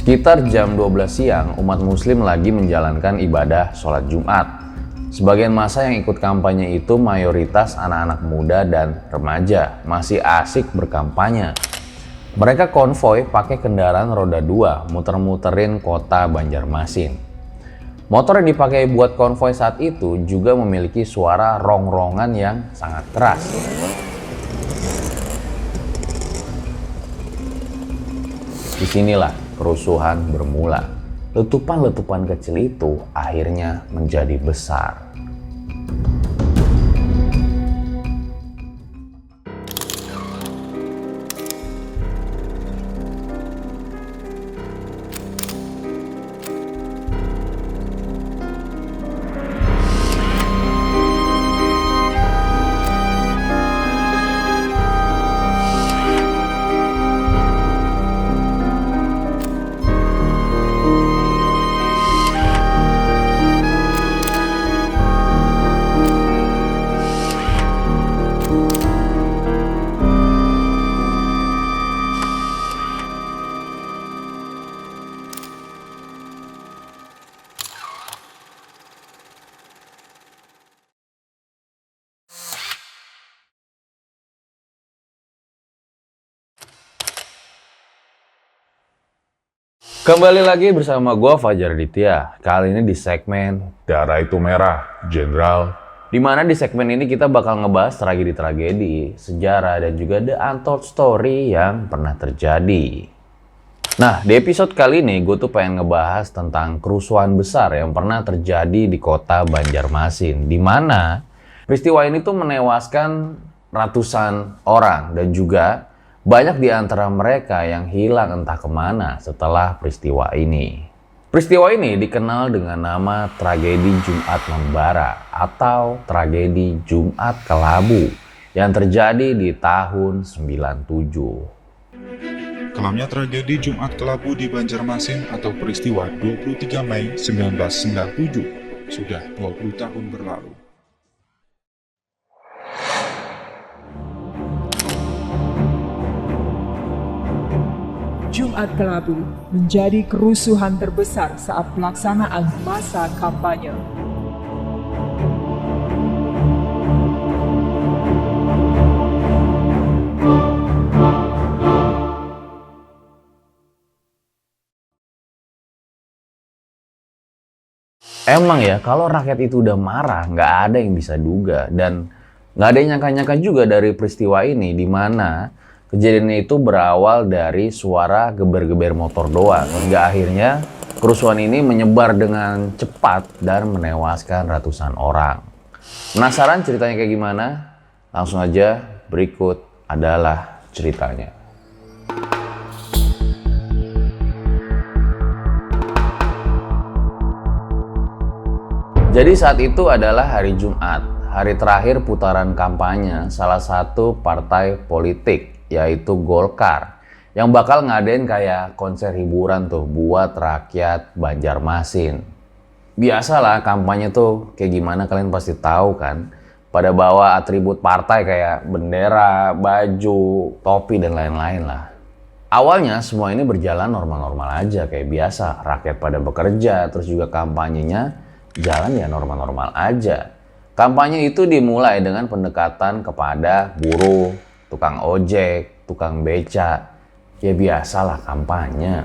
Sekitar jam 12 siang, umat muslim lagi menjalankan ibadah sholat Jumat. Sebagian massa yang ikut kampanye itu mayoritas anak-anak muda dan remaja, masih asik berkampanye. Mereka konvoy pakai kendaraan roda 2, muter-muterin kota Banjarmasin. Motor yang dipakai buat konvoy saat itu juga memiliki suara rong-rongan yang sangat keras. Disinilah kerusuhan bermula. Letupan-letupan kecil itu akhirnya menjadi besar. Kembali lagi bersama gue Fajar Aditya. Kali ini di segmen Darah Itu Merah, Jenderal. Dimana di segmen ini kita bakal ngebahas tragedi-tragedi, sejarah, dan juga the untold story yang pernah terjadi. Nah, di episode kali ini gue tuh pengen ngebahas tentang kerusuhan besar yang pernah terjadi di kota Banjarmasin. Dimana peristiwa ini tuh menewaskan ratusan orang dan juga banyak di antara mereka yang hilang entah kemana setelah peristiwa ini. Peristiwa ini dikenal dengan nama tragedi Jumat Membara atau tragedi Jumat Kelabu yang terjadi di tahun 97. Kelamnya tragedi Jumat Kelabu di Banjarmasin atau peristiwa 23 Mei 1997 sudah 20 tahun berlalu. Jumat Kelabu menjadi kerusuhan terbesar saat pelaksanaan masa kampanye. Emang ya, kalau rakyat itu udah marah, nggak ada yang bisa duga. Dan nggak ada yang nyangka-nyangka juga dari peristiwa ini, di mana kejadian itu berawal dari suara geber-geber motor doang. Hingga akhirnya kerusuhan ini menyebar dengan cepat dan menewaskan ratusan orang. Penasaran ceritanya kayak gimana? Langsung aja, berikut adalah ceritanya. Jadi saat itu adalah hari Jumat, hari terakhir putaran kampanye salah satu partai politik, yaitu Golkar, yang bakal ngadain kayak konser hiburan tuh buat rakyat Banjarmasin. Biasalah kampanye tuh kayak gimana kalian pasti tahu kan, pada bawa atribut partai kayak bendera, baju, topi, dan lain-lain lah. Awalnya semua ini berjalan normal-normal aja kayak biasa, rakyat pada bekerja, terus juga kampanyenya jalan ya normal-normal aja. Kampanye itu dimulai dengan pendekatan kepada buruh, tukang ojek, tukang beca, ya biasalah kampanye.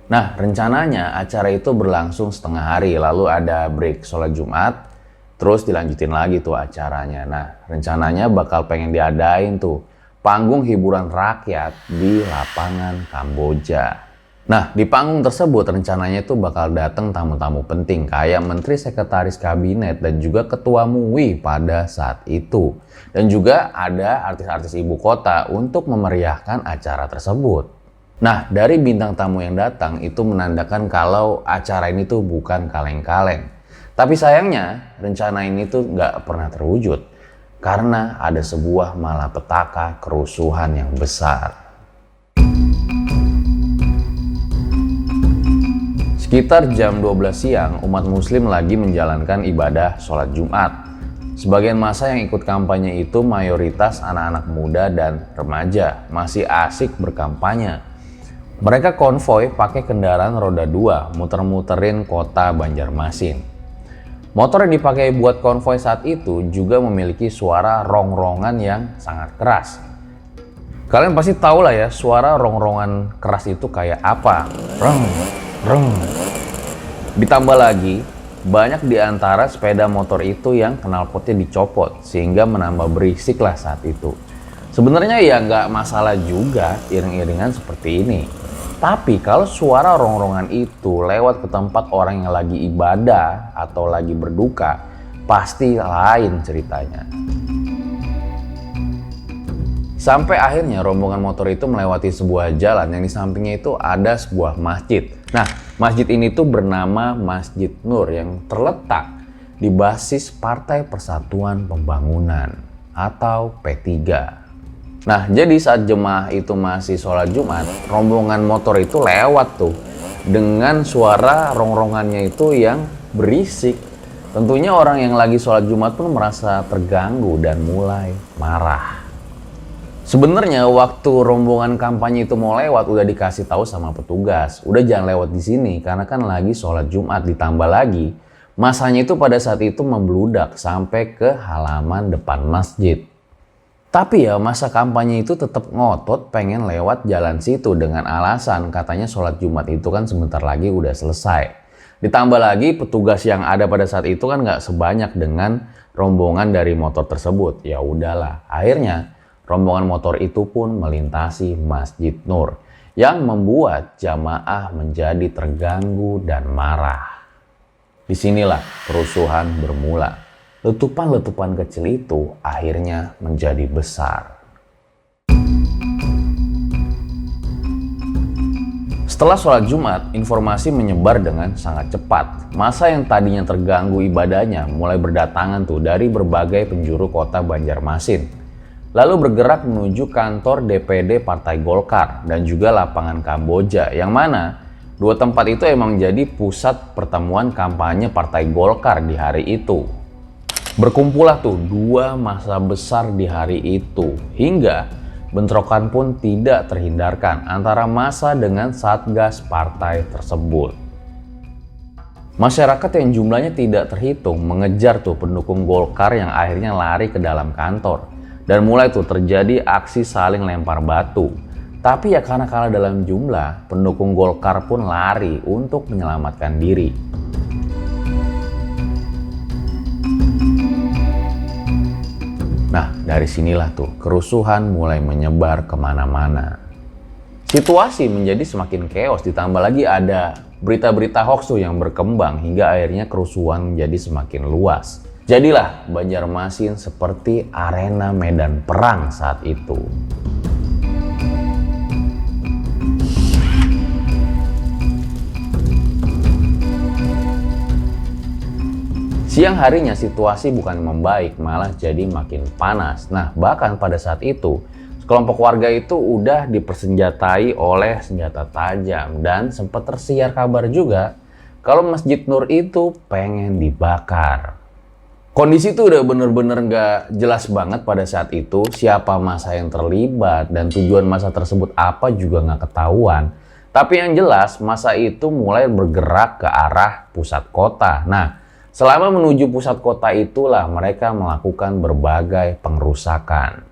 Nah, rencananya acara itu berlangsung setengah hari, lalu ada break sholat Jumat, terus dilanjutin lagi tuh acaranya. Nah, rencananya bakal pengen diadain tuh panggung hiburan rakyat di lapangan Kamboja. Nah, di panggung tersebut rencananya itu bakal datang tamu-tamu penting kayak Menteri Sekretaris Kabinet dan juga Ketua MUI pada saat itu. Dan juga ada artis-artis ibu kota untuk memeriahkan acara tersebut. Nah, dari bintang tamu yang datang itu menandakan kalau acara ini tuh bukan kaleng-kaleng. Tapi sayangnya rencana ini tuh nggak pernah terwujud karena ada sebuah malapetaka kerusuhan yang besar. Sekitar jam 12 siang, umat muslim lagi menjalankan ibadah sholat Jumat. Sebagian massa yang ikut kampanye itu mayoritas anak-anak muda dan remaja, masih asik berkampanye. Mereka konvoy pakai kendaraan roda 2 muter-muterin kota Banjarmasin. Motor yang dipakai buat konvoy saat itu juga memiliki suara rongrongan yang sangat keras. Kalian pasti tahu lah ya suara rongrongan keras itu kayak apa. Reng, reng. Ditambah lagi, banyak di antara sepeda motor itu yang knalpotnya dicopot sehingga menambah berisik lah saat itu. Sebenarnya ya nggak masalah juga iring-iringan seperti ini. Tapi kalau suara rongrongan itu lewat ke tempat orang yang lagi ibadah atau lagi berduka, pasti lain ceritanya. Sampai akhirnya rombongan motor itu melewati sebuah jalan yang di sampingnya itu ada sebuah masjid. Nah, masjid ini tuh bernama Masjid Nur yang terletak di basis Partai Persatuan Pembangunan atau P3. Nah, jadi saat jemaah itu masih sholat Jumat, rombongan motor itu lewat tuh dengan suara rongrongannya itu yang berisik. Tentunya orang yang lagi sholat Jumat pun merasa terganggu dan mulai marah. Sebenarnya waktu rombongan kampanye itu mau lewat udah dikasih tahu sama petugas, udah jangan lewat di sini karena kan lagi sholat Jumat. Ditambah lagi masanya itu pada saat itu membludak sampai ke halaman depan masjid. Tapi ya masa kampanye itu tetap ngotot pengen lewat jalan situ dengan alasan katanya sholat Jumat itu kan sebentar lagi udah selesai. Ditambah lagi petugas yang ada pada saat itu kan nggak sebanyak dengan rombongan dari motor tersebut. Ya udahlah, akhirnya rombongan motor itu pun melintasi Masjid Nur yang membuat jamaah menjadi terganggu dan marah. Disinilah kerusuhan bermula. Letupan-letupan kecil itu akhirnya menjadi besar. Setelah sholat Jumat, informasi menyebar dengan sangat cepat. Massa yang tadinya terganggu ibadahnya mulai berdatangan tuh dari berbagai penjuru kota Banjarmasin. Lalu bergerak menuju kantor DPD Partai Golkar dan juga lapangan Kamboja, yang mana dua tempat itu emang jadi pusat pertemuan kampanye Partai Golkar di hari itu. Berkumpullah tuh dua massa besar di hari itu, hingga bentrokan pun tidak terhindarkan antara massa dengan satgas partai tersebut. Masyarakat yang jumlahnya tidak terhitung mengejar tuh pendukung Golkar yang akhirnya lari ke dalam kantor. Dan mulai tuh terjadi aksi saling lempar batu. Tapi ya karena kalah dalam jumlah, pendukung Golkar pun lari untuk menyelamatkan diri. Nah, dari sinilah tuh kerusuhan mulai menyebar kemana-mana. Situasi menjadi semakin chaos, ditambah lagi ada berita-berita hoax tuh yang berkembang hingga akhirnya kerusuhan menjadi semakin luas. Jadilah Banjarmasin seperti arena medan perang saat itu. Siang harinya situasi bukan membaik, malah jadi makin panas. Nah, bahkan pada saat itu, sekelompok warga itu udah dipersenjatai oleh senjata tajam dan sempat tersiar kabar juga kalau Masjid Nur itu pengen dibakar. Kondisi itu udah bener-bener nggak jelas banget pada saat itu, siapa massa yang terlibat dan tujuan massa tersebut apa juga nggak ketahuan. Tapi yang jelas massa itu mulai bergerak ke arah pusat kota. Nah, selama menuju pusat kota itulah mereka melakukan berbagai pengerusakan.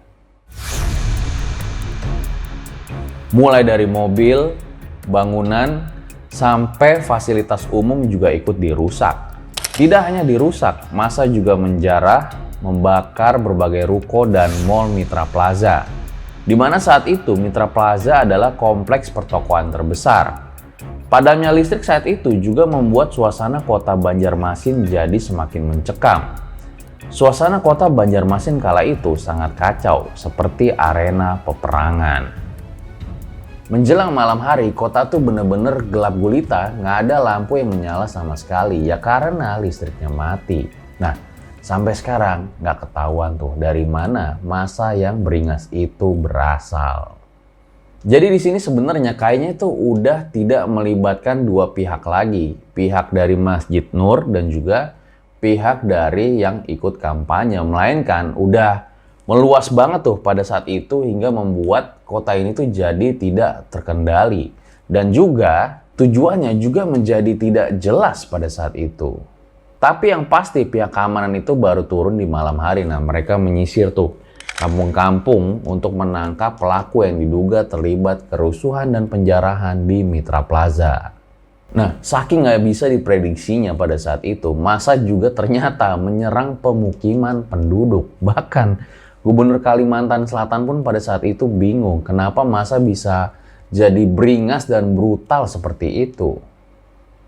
Mulai dari mobil, bangunan, sampai fasilitas umum juga ikut dirusak. Tidak hanya dirusak, massa juga menjarah, membakar berbagai ruko dan mall Mitra Plaza. Di mana saat itu Mitra Plaza adalah kompleks pertokoan terbesar. Padamnya listrik saat itu juga membuat suasana kota Banjarmasin jadi semakin mencekam. Suasana kota Banjarmasin kala itu sangat kacau, seperti arena peperangan. Menjelang malam hari, kota tuh bener-bener gelap gulita, nggak ada lampu yang menyala sama sekali, ya karena listriknya mati. Nah, sampai sekarang nggak ketahuan tuh dari mana massa yang beringas itu berasal. Jadi di sini sebenarnya kayaknya itu udah tidak melibatkan dua pihak lagi. Pihak dari Masjid Nur dan juga pihak dari yang ikut kampanye. Melainkan udah meluas banget tuh pada saat itu hingga membuat kota ini tuh jadi tidak terkendali. Dan juga tujuannya juga menjadi tidak jelas pada saat itu. Tapi yang pasti pihak keamanan itu baru turun di malam hari. Nah, mereka menyisir tuh kampung-kampung untuk menangkap pelaku yang diduga terlibat kerusuhan dan penjarahan di Mitra Plaza. Nah, saking nggak bisa diprediksinya pada saat itu, massa juga ternyata menyerang pemukiman penduduk. Bahkan Gubernur Kalimantan Selatan pun pada saat itu bingung kenapa massa bisa jadi beringas dan brutal seperti itu.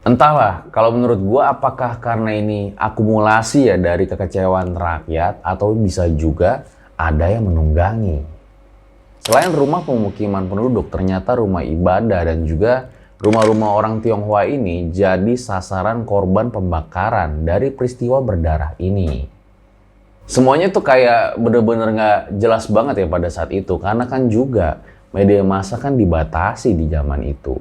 Entahlah, kalau menurut gua apakah karena ini akumulasi ya dari kekecewaan rakyat atau bisa juga ada yang menunggangi. Selain rumah pemukiman penduduk, ternyata rumah ibadah dan juga rumah-rumah orang Tionghoa ini jadi sasaran korban pembakaran dari peristiwa berdarah ini. Semuanya tuh kayak bener-bener nggak jelas banget ya pada saat itu, karena kan juga media massa kan dibatasi di zaman itu.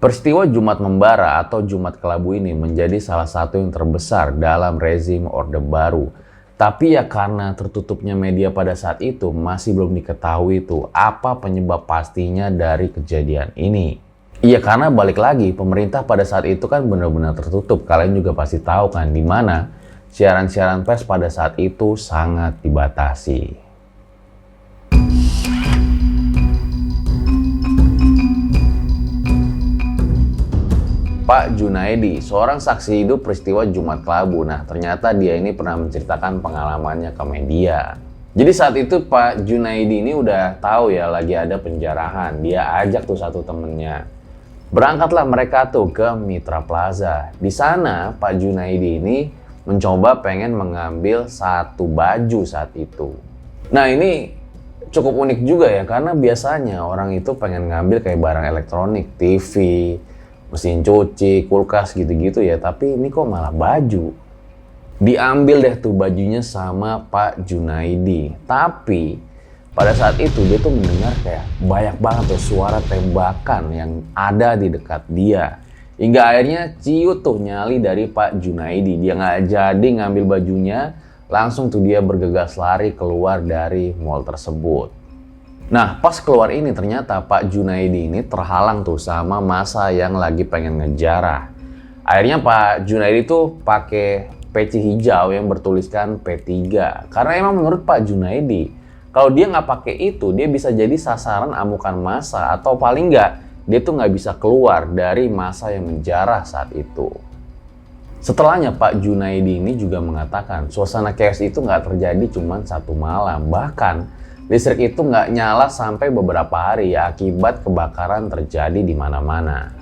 Peristiwa Jumat Membara atau Jumat Kelabu ini menjadi salah satu yang terbesar dalam rezim Orde Baru. Tapi ya karena tertutupnya media pada saat itu masih belum diketahui tuh apa penyebab pastinya dari kejadian ini. Iya, karena balik lagi pemerintah pada saat itu kan benar-benar tertutup. Kalian juga pasti tahu kan di mana siaran-siaran pers pada saat itu sangat dibatasi. Pak Junaidi, seorang saksi hidup peristiwa Jumat Kelabu. Nah, ternyata dia ini pernah menceritakan pengalamannya ke media. Jadi saat itu Pak Junaidi ini udah tahu ya lagi ada penjarahan. Dia ajak tuh satu temennya. Berangkatlah mereka tuh ke Mitra Plaza. Di sana Pak Junaidi ini mencoba pengen mengambil satu baju saat itu. Nah, ini cukup unik juga ya, karena biasanya orang itu pengen ngambil kayak barang elektronik, TV, mesin cuci, kulkas gitu-gitu ya, tapi ini kok malah baju. Diambil deh tuh bajunya sama Pak Junaidi. Tapi pada saat itu dia tuh mendengar kayak banyak banget tuh suara tembakan yang ada di dekat dia. Hingga akhirnya ciut tuh nyali dari Pak Junaidi. Dia nggak jadi ngambil bajunya, langsung tuh dia bergegas lari keluar dari mall tersebut. Nah, pas keluar ini ternyata Pak Junaidi ini terhalang tuh sama massa yang lagi pengen ngejarah. Akhirnya Pak Junaidi tuh pakai peci hijau yang bertuliskan P3. Karena emang menurut Pak Junaidi, kalau dia nggak pakai itu, dia bisa jadi sasaran amukan massa atau paling nggak dia tuh nggak bisa keluar dari massa yang menjarah saat itu. Setelahnya Pak Junaidi ini juga mengatakan suasana chaos itu nggak terjadi cuma satu malam, bahkan listrik itu nggak nyala sampai beberapa hari ya akibat kebakaran terjadi di mana-mana.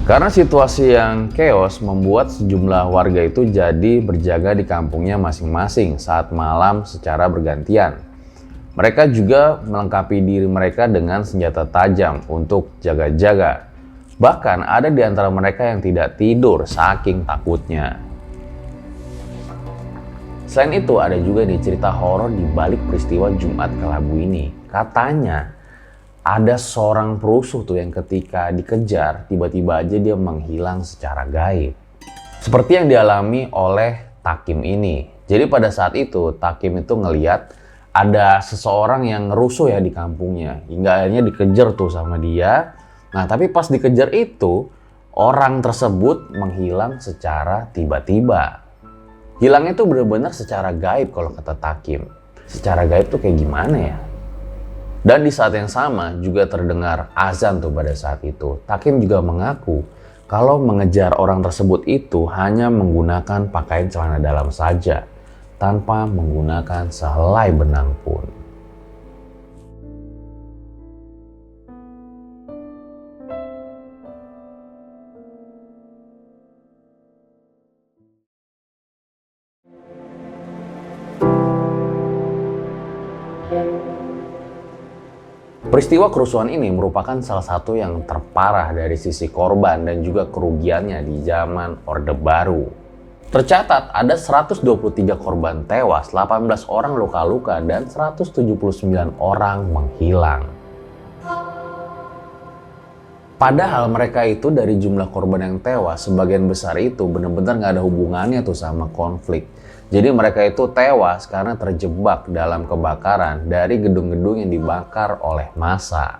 Karena situasi yang chaos membuat sejumlah warga itu jadi berjaga di kampungnya masing-masing saat malam secara bergantian. Mereka juga melengkapi diri mereka dengan senjata tajam untuk jaga-jaga. Bahkan ada di antara mereka yang tidak tidur saking takutnya. Selain itu ada juga nih cerita horor di balik peristiwa Jumat Kelabu ini. Katanya ada seorang perusuh tuh yang ketika dikejar tiba-tiba aja dia menghilang secara gaib. Seperti yang dialami oleh Takim ini. Jadi pada saat itu Takim itu ngeliat ada seseorang yang ngerusuh ya di kampungnya. Hingga akhirnya dikejar tuh sama dia. Nah tapi pas dikejar itu orang tersebut menghilang secara tiba-tiba. Hilangnya tuh bener-bener secara gaib kalau kata Takim. Secara gaib tuh kayak gimana ya? Dan di saat yang sama juga terdengar azan tuh pada saat itu. Takim juga mengaku kalau mengejar orang tersebut itu hanya menggunakan pakaian celana dalam saja, tanpa menggunakan sehelai benang pun. Peristiwa kerusuhan ini merupakan salah satu yang terparah dari sisi korban dan juga kerugiannya di zaman Orde Baru. Tercatat ada 123 korban tewas, 18 orang luka-luka, dan 179 orang menghilang. Padahal mereka itu dari jumlah korban yang tewas, sebagian besar itu benar-benar nggak ada hubungannya tuh sama konflik. Jadi mereka itu tewas karena terjebak dalam kebakaran dari gedung-gedung yang dibakar oleh massa.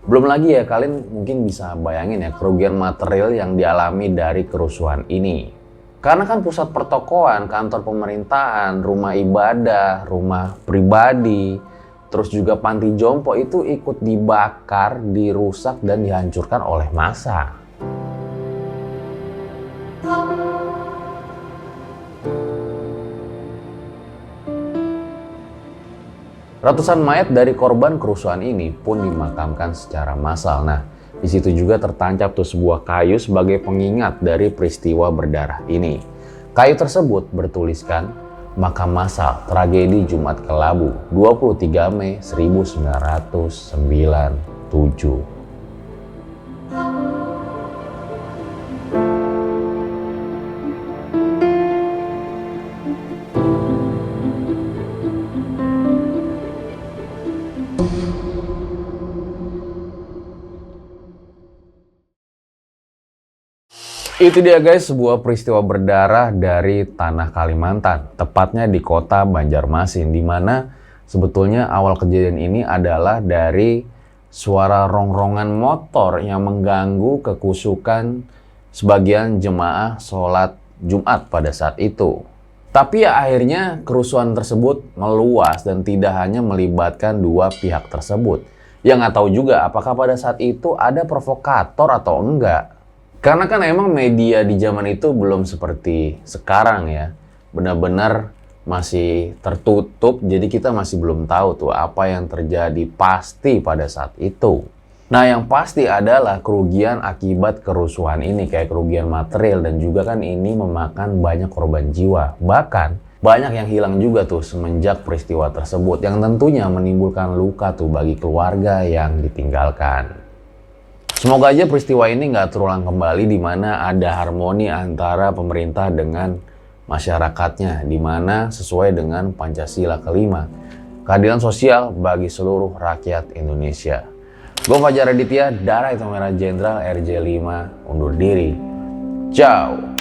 Belum lagi ya, kalian mungkin bisa bayangin ya kerugian material yang dialami dari kerusuhan ini. Karena kan pusat pertokoan, kantor pemerintahan, rumah ibadah, rumah pribadi, terus juga panti jompo itu ikut dibakar, dirusak, dan dihancurkan oleh massa. Ratusan mayat dari korban kerusuhan ini pun dimakamkan secara massal. Nah, di situ juga tertancap tuh sebuah kayu sebagai pengingat dari peristiwa berdarah ini. Kayu tersebut bertuliskan Makam Massal Tragedi Jumat Kelabu 23 Mei 1997. Itu dia guys, sebuah peristiwa berdarah dari tanah Kalimantan, tepatnya di kota Banjarmasin, di mana sebetulnya awal kejadian ini adalah dari suara rongrongan motor yang mengganggu kekusukan sebagian jemaah sholat Jumat pada saat itu. Tapi ya akhirnya kerusuhan tersebut meluas dan tidak hanya melibatkan dua pihak tersebut. Ya nggak tahu juga apakah pada saat itu ada provokator atau enggak. Karena kan emang media di zaman itu belum seperti sekarang ya. Benar-benar masih tertutup, jadi kita masih belum tahu tuh apa yang terjadi pasti pada saat itu. Nah yang pasti adalah kerugian akibat kerusuhan ini, kayak kerugian material, dan juga kan ini memakan banyak korban jiwa. Bahkan banyak yang hilang juga tuh semenjak peristiwa tersebut, yang tentunya menimbulkan luka tuh bagi keluarga yang ditinggalkan. Semoga aja peristiwa ini nggak terulang kembali, di mana ada harmoni antara pemerintah dengan masyarakatnya, di mana sesuai dengan Pancasila kelima, keadilan sosial bagi seluruh rakyat Indonesia. Gue Fajar Aditya, Darah Hitam Merah Jenderal RJ5, undur diri. Ciao.